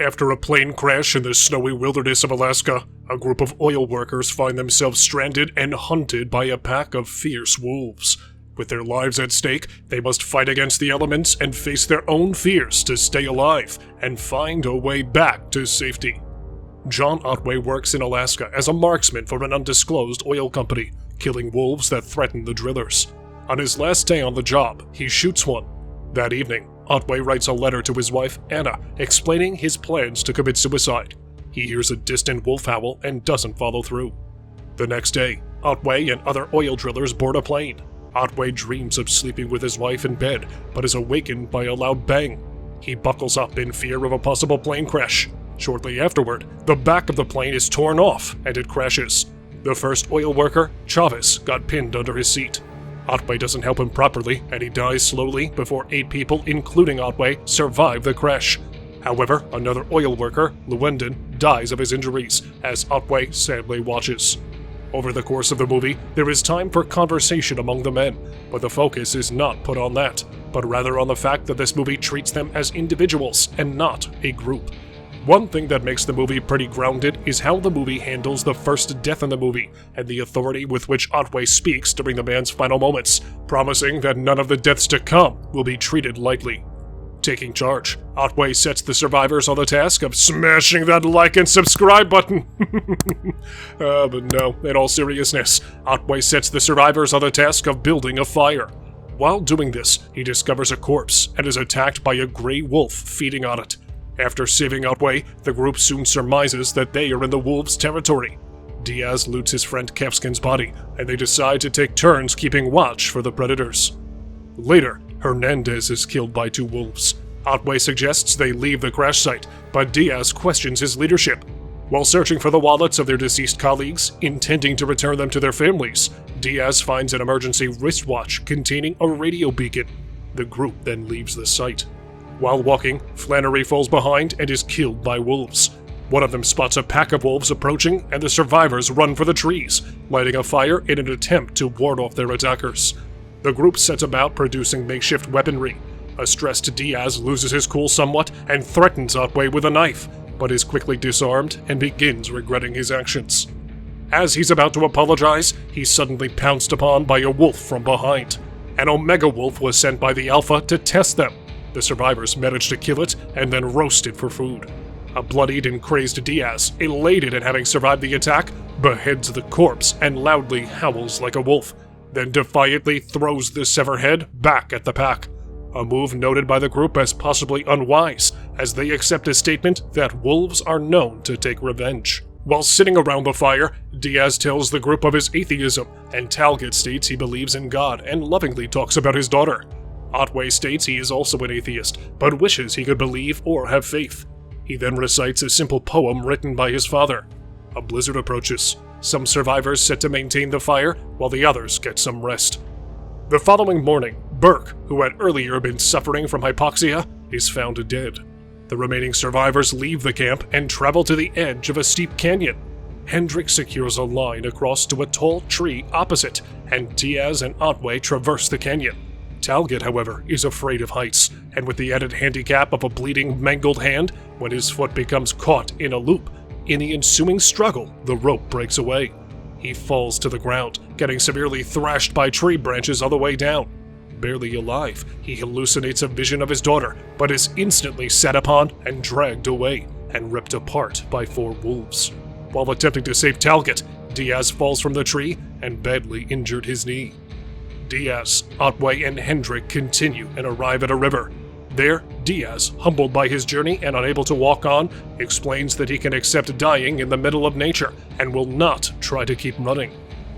After a plane crash in the snowy wilderness of Alaska, a group of oil workers find themselves stranded and hunted by a pack of fierce wolves. With their lives at stake, they must fight against the elements and face their own fears to stay alive and find a way back to safety. John Otway works in Alaska as a marksman for an undisclosed oil company, killing wolves that threaten the drillers. On his last day on the job, he shoots one. That evening, Otway writes a letter to his wife, Anna, explaining his plans to commit suicide. He hears a distant wolf howl and doesn't follow through. The next day, Otway and other oil drillers board a plane. Otway dreams of sleeping with his wife in bed, but is awakened by a loud bang. He buckles up in fear of a possible plane crash. Shortly afterward, the back of the plane is torn off and it crashes. The first oil worker, Chavez, got pinned under his seat. Otway doesn't help him properly, and he dies slowly before 8 people, including Otway, survive the crash. However, another oil worker, Llewellyn, dies of his injuries, as Otway sadly watches. Over the course of the movie, there is time for conversation among the men, but the focus is not put on that, but rather on the fact that this movie treats them as individuals and not a group. One thing that makes the movie pretty grounded is how the movie handles the first death in the movie, and the authority with which Otway speaks during the man's final moments, promising that none of the deaths to come will be treated lightly. Taking charge, Otway sets the survivors on the task of smashing that like and subscribe button. But no, in all seriousness, Otway sets the survivors on the task of building a fire. While doing this, he discovers a corpse and is attacked by a gray wolf feeding on it. After saving Otway, the group soon surmises that they are in the wolves' territory. Diaz loots his friend Kevskin's body, and they decide to take turns keeping watch for the predators. Later, Hernandez is killed by 2 wolves. Otway suggests they leave the crash site, but Diaz questions his leadership. While searching for the wallets of their deceased colleagues, intending to return them to their families, Diaz finds an emergency wristwatch containing a radio beacon. The group then leaves the site. While walking, Flannery falls behind and is killed by wolves. One of them spots a pack of wolves approaching, and the survivors run for the trees, lighting a fire in an attempt to ward off their attackers. The group sets about producing makeshift weaponry. A stressed Diaz loses his cool somewhat and threatens Otway with a knife, but is quickly disarmed and begins regretting his actions. As he's about to apologize, he's suddenly pounced upon by a wolf from behind. An Omega wolf was sent by the Alpha to test them. The survivors manage to kill it and then roast it for food. A bloodied and crazed Diaz, elated at having survived the attack, beheads the corpse and loudly howls like a wolf, then defiantly throws the severed head back at the pack. A move noted by the group as possibly unwise, as they accept a statement that wolves are known to take revenge. While sitting around the fire, Diaz tells the group of his atheism, and Talgett states he believes in God and lovingly talks about his daughter. Otway states he is also an atheist, but wishes he could believe or have faith. He then recites a simple poem written by his father. A blizzard approaches. Some survivors set to maintain the fire, while the others get some rest. The following morning, Burke, who had earlier been suffering from hypoxia, is found dead. The remaining survivors leave the camp and travel to the edge of a steep canyon. Hendrick secures a line across to a tall tree opposite, and Diaz and Otway traverse the canyon. Talgett, however, is afraid of heights, and with the added handicap of a bleeding, mangled hand, when his foot becomes caught in a loop, in the ensuing struggle, the rope breaks away. He falls to the ground, getting severely thrashed by tree branches on the way down. Barely alive, he hallucinates a vision of his daughter, but is instantly set upon and dragged away, and ripped apart by 4 wolves. While attempting to save Talgett, Diaz falls from the tree and badly injured his knee. Diaz, Otway, and Hendrick continue and arrive at a river. There, Diaz, humbled by his journey and unable to walk on, explains that he can accept dying in the middle of nature and will not try to keep running.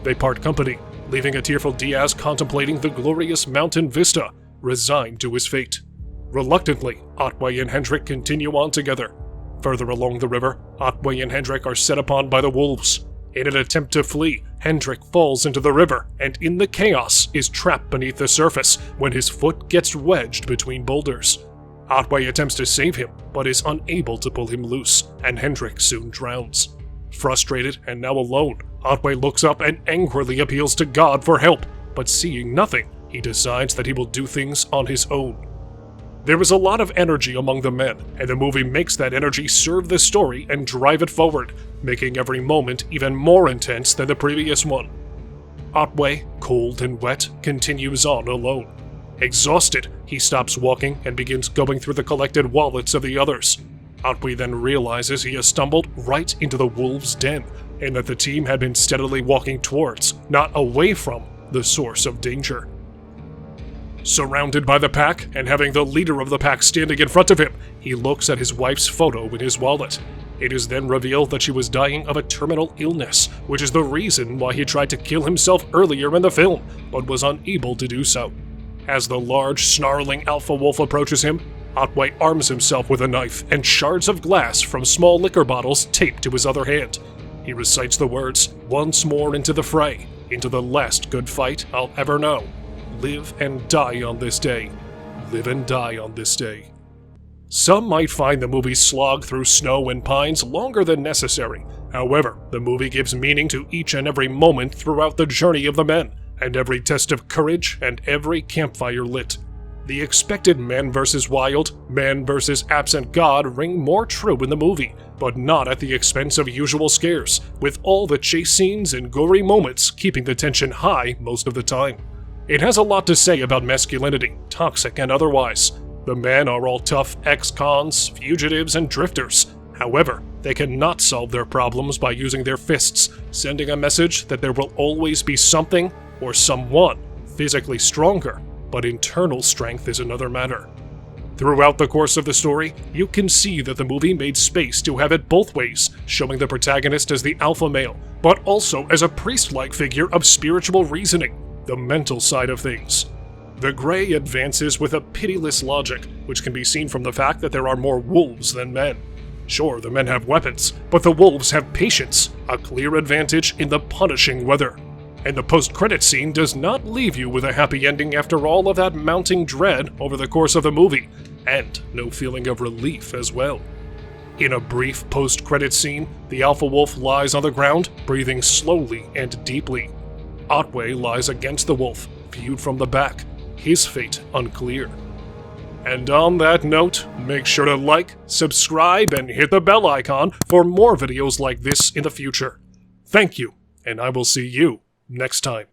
They part company, leaving a tearful Diaz contemplating the glorious mountain vista, resigned to his fate. Reluctantly, Otway and Hendrick continue on together. Further along the river, Otway and Hendrick are set upon by the wolves. In an attempt to flee, Hendrick falls into the river and in the chaos is trapped beneath the surface when his foot gets wedged between boulders. Otway attempts to save him, but is unable to pull him loose, and Hendrick soon drowns. Frustrated and now alone, Otway looks up and angrily appeals to God for help, but seeing nothing, he decides that he will do things on his own. There is a lot of energy among the men, and the movie makes that energy serve the story and drive it forward, making every moment even more intense than the previous one. Otway, cold and wet, continues on alone. Exhausted, he stops walking and begins going through the collected wallets of the others. Otway then realizes he has stumbled right into the wolves' den, and that the team had been steadily walking towards, not away from, the source of danger. Surrounded by the pack, and having the leader of the pack standing in front of him, he looks at his wife's photo in his wallet. It is then revealed that she was dying of a terminal illness, which is the reason why he tried to kill himself earlier in the film, but was unable to do so. As the large, snarling alpha wolf approaches him, Otway arms himself with a knife and shards of glass from small liquor bottles taped to his other hand. He recites the words, "Once more into the fray, into the last good fight I'll ever know. Live and die on this day. Live and die on this day." Some might find the movie's slog through snow and pines longer than necessary. However, the movie gives meaning to each and every moment throughout the journey of the men, and every test of courage and every campfire lit. The expected man versus wild, man versus absent god ring more true in the movie, but not at the expense of usual scares, with all the chase scenes and gory moments keeping the tension high most of the time. It has a lot to say about masculinity, toxic and otherwise. The men are all tough ex-cons, fugitives, and drifters. However, they cannot solve their problems by using their fists, sending a message that there will always be something or someone physically stronger, but internal strength is another matter. Throughout the course of the story, you can see that the movie made space to have it both ways, showing the protagonist as the alpha male, but also as a priest-like figure of spiritual reasoning, the mental side of things. The Grey advances with a pitiless logic, which can be seen from the fact that there are more wolves than men. Sure, the men have weapons, but the wolves have patience, a clear advantage in the punishing weather. And the post-credit scene does not leave you with a happy ending after all of that mounting dread over the course of the movie, and no feeling of relief as well. In a brief post-credit scene, the alpha wolf lies on the ground, breathing slowly and deeply. Otway lies against the wolf, viewed from the back, his fate unclear. And on that note, make sure to like, subscribe, and hit the bell icon for more videos like this in the future. Thank you, and I will see you next time.